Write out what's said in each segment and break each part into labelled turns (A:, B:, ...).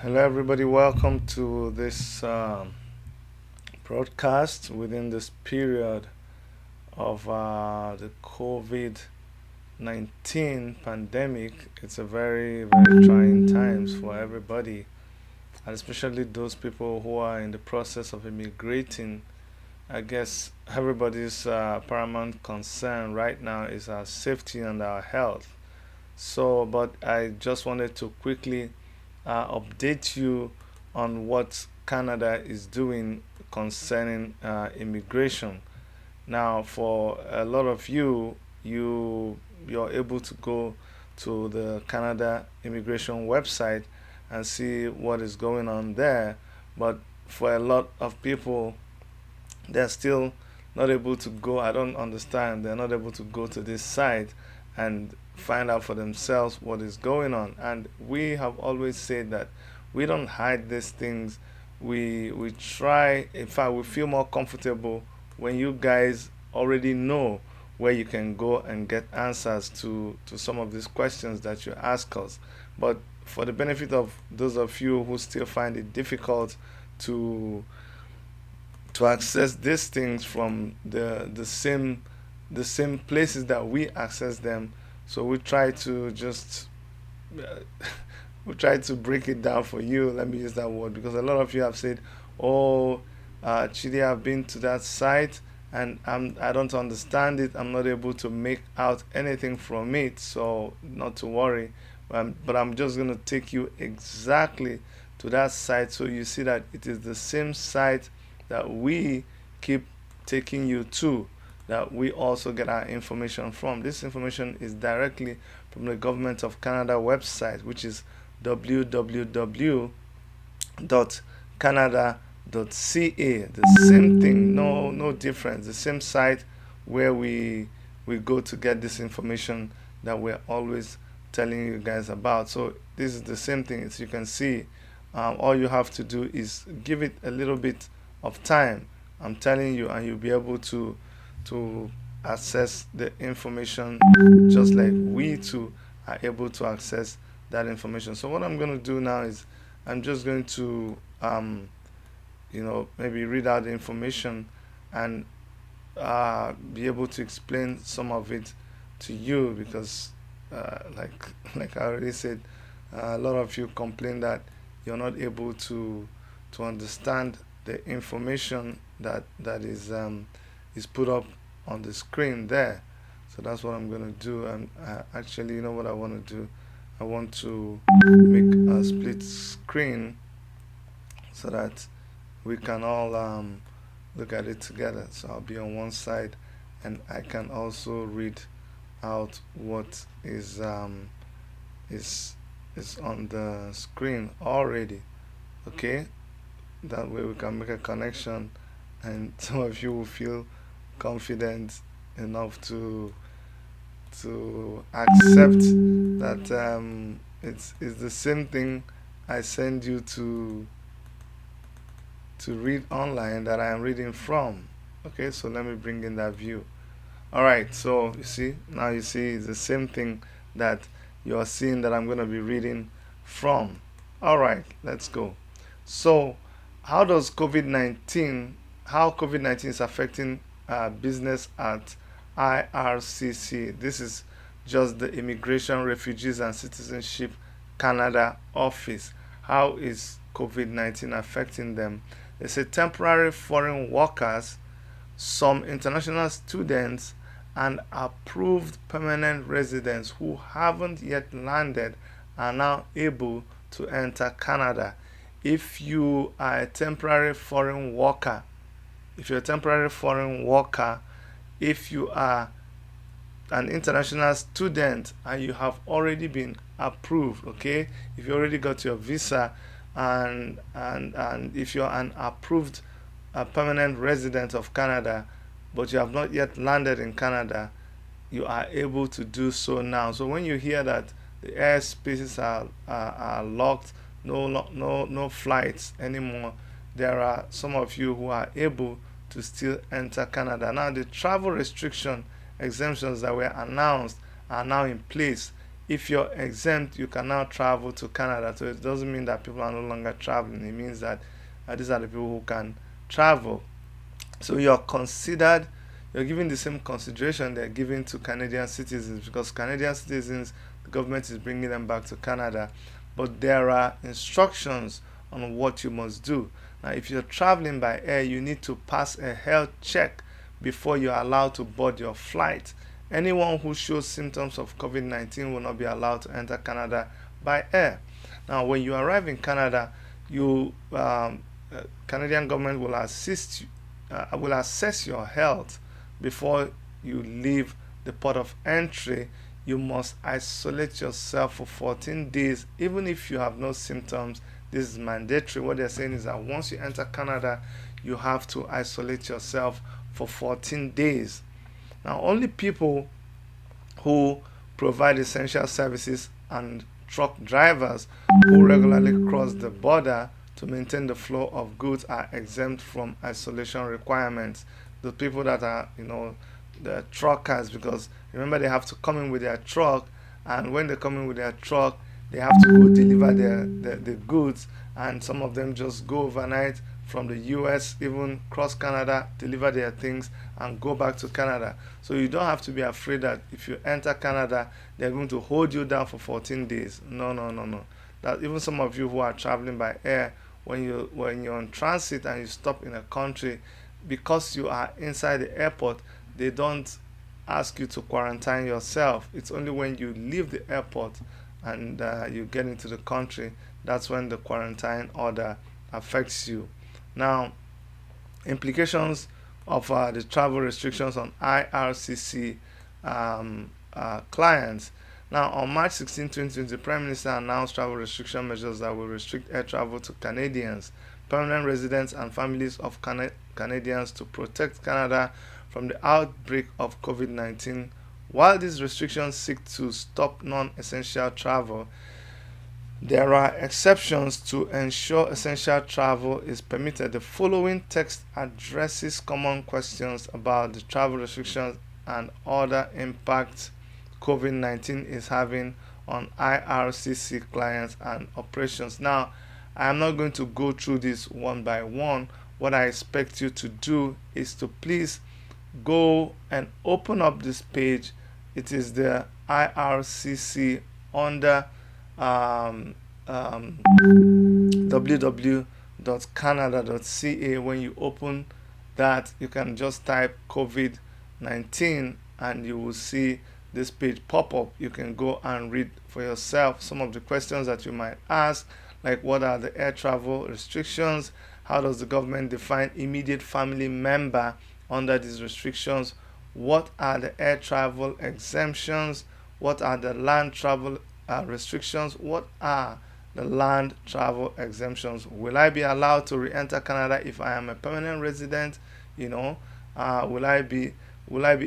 A: Hello, everybody. Welcome to this broadcast within this period of the COVID 19 pandemic. It's a very, very trying times for everybody, and especially those people who are in the process of immigrating. I guess everybody's paramount concern right now is our safety and our health. So, but I just wanted to quickly update you on what Canada is doing concerning immigration. Now, for a lot of you, you're able to go to the Canada immigration website and see what is going on there. But for a lot of people, they're still not able to go. I don't understand. They're not able to go to this site and find out for themselves what is going on. And we have always said that we don't hide these things. We try. In fact, we feel more comfortable when you guys already know where you can go and get answers to some of these questions that you ask us. But for the benefit of those of you who still find it difficult to access these things from the same places that we access them. So we try to just uh, we try to break it down for you. Let me use that word because a lot of you have said, "Oh, Chidi, I've been to that site and I don't understand it. I'm not able to make out anything from it." So not to worry, but I'm just gonna take you exactly to that site so you see that it is the same site that we keep taking you to, that we also get our information from. This information is directly from the Government of Canada website, which is www.canada.ca. The same thing, no difference. The same site where we go to get this information that we're always telling you guys about. So this is the same thing. As you can see, all you have to do is give it a little bit of time. I'm telling you, and you'll be able to access the information just like we too are able to access that information. So what I'm going to do now is I'm just going to maybe read out the information and be able to explain some of it to you because like like I already said, a lot of you complain that you're not able to understand the information that is put up on the screen there. So that's what I'm gonna do. And actually, you know what I want to do? I want to make a split screen so that we can all look at it together. So I'll be on one side, and I can also read out what is is on the screen already. Okay, that way we can make a connection, and some of you will feel confident enough to accept that it's the same thing I send you to read online that I am reading from. Okay, so let me bring in that view. All right, so you see, now you see it's the same thing that you're seeing that I'm going to be reading from. All right, let's go. So, how does how COVID-19 is affecting business at IRCC? This is just the Immigration, Refugees and Citizenship Canada office. How is COVID-19 affecting them? They say temporary foreign workers, some international students, and approved permanent residents who haven't yet landed are now able to enter Canada. If you are a temporary foreign worker, if you're a temporary foreign worker, if you are an international student and you have already been approved, okay, if you already got your visa, and if you're an approved permanent resident of Canada but you have not yet landed in Canada, you are able to do so now. So when you hear that the airspaces are locked, no flights anymore, there are some of you who are able to still enter Canada. Now the travel restriction exemptions that were announced are now in place. If you're exempt, you can now travel to Canada. So it doesn't mean that people are no longer traveling. It means that these are the people who can travel. So you're giving the same consideration they're giving to Canadian citizens, because Canadian citizens, the government is bringing them back to Canada. But there are instructions on what you must do. Now, if you're traveling by air, you need to pass a health check before you're allowed to board your flight. Anyone who shows symptoms of COVID-19 will not be allowed to enter Canada by air. Now, when you arrive in Canada, Canadian government will will assess your health before you leave the port of entry. You must isolate yourself for 14 days, even if you have no symptoms. This is mandatory. What they're saying is that once you enter Canada, you have to isolate yourself for 14 days. Now, only people who provide essential services and truck drivers who regularly cross the border to maintain the flow of goods are exempt from isolation requirements. The people that are, the truckers, because remember they have to come in with their truck, and when they come in with their truck, they have to go deliver the goods, and some of them just go overnight from the US, even cross Canada, deliver their things, and go back to Canada. So you don't have to be afraid that if you enter Canada, they're going to hold you down for 14 days. No, no, no, no. That even some of you who are traveling by air, when you're on transit and you stop in a country, because you are inside the airport, they don't ask you to quarantine yourself. It's only when you leave the airport and you get into the country, that's when the quarantine order affects you. Now, implications of the travel restrictions on IRCC clients. Now, on March 16, 2020, the Prime Minister announced travel restriction measures that will restrict air travel to Canadians, permanent residents, and families of Canadians to protect Canada from the outbreak of COVID-19. While these restrictions seek to stop non-essential travel, there are exceptions to ensure essential travel is permitted. The following text addresses common questions about the travel restrictions and other impacts COVID-19 is having on IRCC clients and operations. Now, I am not going to go through this one by one. What I expect you to do is to please go and open up this page. It is the IRCC under www.canada.ca. When you open that, you can just type COVID-19 and you will see this page pop up. You can go and read for yourself some of the questions that you might ask, like what are the air travel restrictions, how does the government define immediate family member under these restrictions, what are the air travel exemptions, what are the land travel restrictions, what are the land travel exemptions, will I be allowed to re-enter Canada if I am a permanent resident, will I be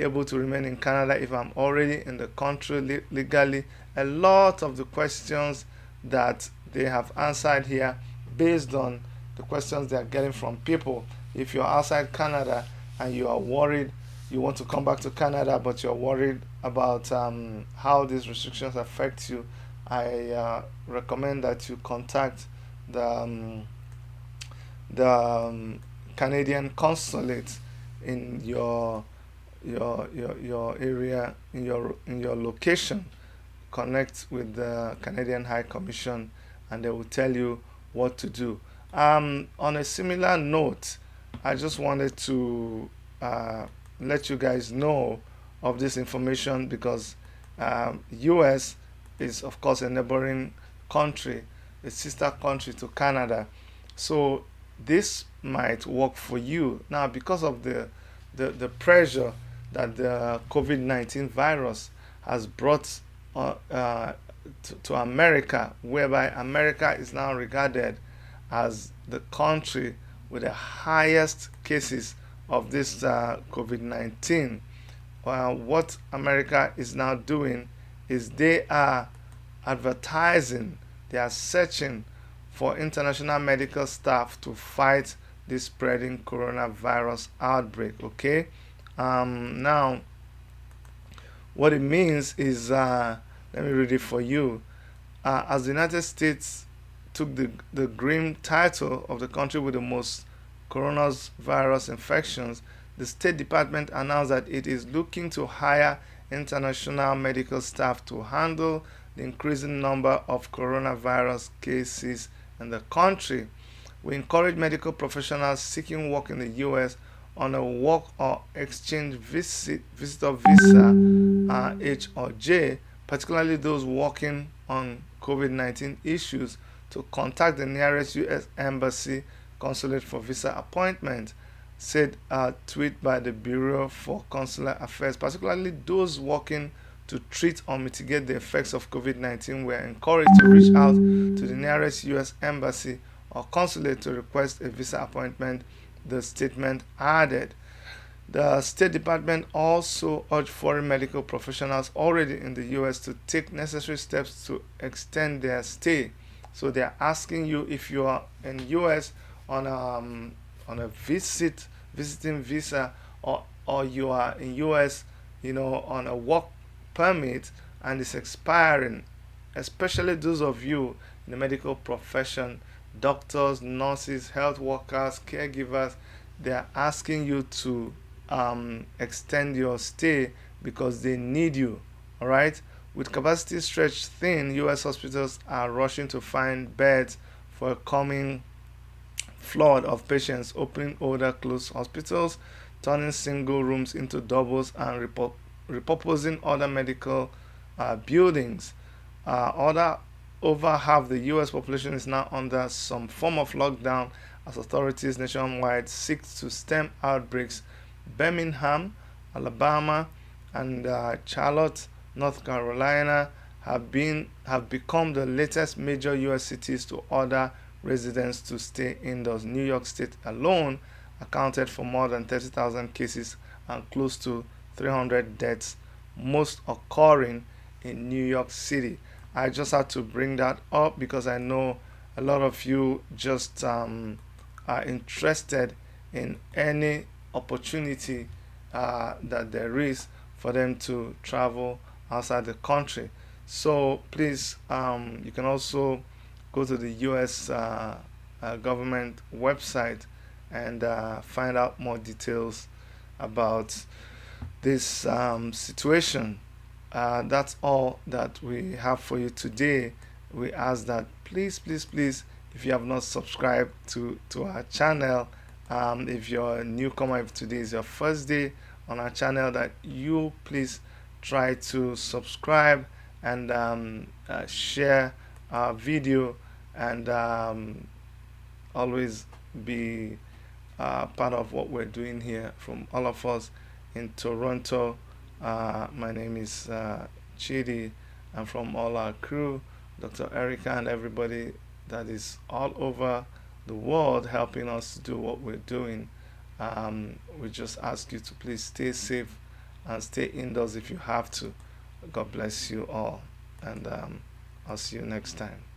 A: able to remain in Canada if I'm already in the country legally? A lot of the questions that they have answered here based on the questions they are getting from people. If you're outside Canada and you are worried, you want to come back to Canada, but you're worried about how these restrictions affect you, I recommend that you contact the the Canadian consulate in your area, in your location. Connect with the Canadian High Commission, and they will tell you what to do. On a similar note, I just wanted to let you guys know of this information because US is of course a neighboring country, a sister country to Canada. So this might work for you now because of the pressure that the COVID-19 virus has brought to America, whereby America is now regarded as the country with the highest cases of this COVID-19. What America is now doing is they are advertising, they are searching for international medical staff to fight this spreading coronavirus outbreak. Okay, now what it means is, let me read it for you. As the United States took the grim title of the country with the most coronavirus infections, the State Department announced that it is looking to hire international medical staff to handle the increasing number of coronavirus cases in the country. We encourage medical professionals seeking work in the U.S. on a work or exchange visitor visa, H or J, particularly those working on COVID-19 issues, to contact the nearest U.S. Embassy consulate for visa appointment, said a tweet by the Bureau for Consular Affairs. Particularly those working to treat or mitigate the effects of COVID-19 were encouraged to reach out to the nearest U.S. Embassy or consulate to request a visa appointment, the statement added. The State Department also urged foreign medical professionals already in the U.S. to take necessary steps to extend their stay. So they are asking you, if you are in U.S. on a visiting visa, or you are in U.S. on a work permit and it's expiring, especially those of you in the medical profession, doctors, nurses, health workers, caregivers, they are asking you to extend your stay because they need you. All right. With capacity stretched thin, U.S. hospitals are rushing to find beds for a coming flood of patients, opening older closed hospitals, turning single rooms into doubles, and repurposing other medical buildings. Over half the U.S. population is now under some form of lockdown as authorities nationwide seek to stem outbreaks. Birmingham, Alabama, and Charlotte, North Carolina have become the latest major U.S. cities to order residents to stay indoors. New York State alone accounted for more than 30,000 cases and close to 300 deaths, most occurring in New York City. I just had to bring that up because I know a lot of you just are interested in any opportunity that there is for them to travel outside the country. So please, you can also go to the U.S. Government website and find out more details about this situation. That's all that we have for you today. We ask that please, if you have not subscribed to our channel, if you're a newcomer, if today is your first day on our channel, that you please try to subscribe and share our video, and always be part of what we're doing here from all of us in Toronto. My name is Chidi, and from all our crew, Dr. Erica, and everybody that is all over the world helping us to do what we're doing, we just ask you to please stay safe and stay indoors if you have to. God bless you all, and I'll see you next time.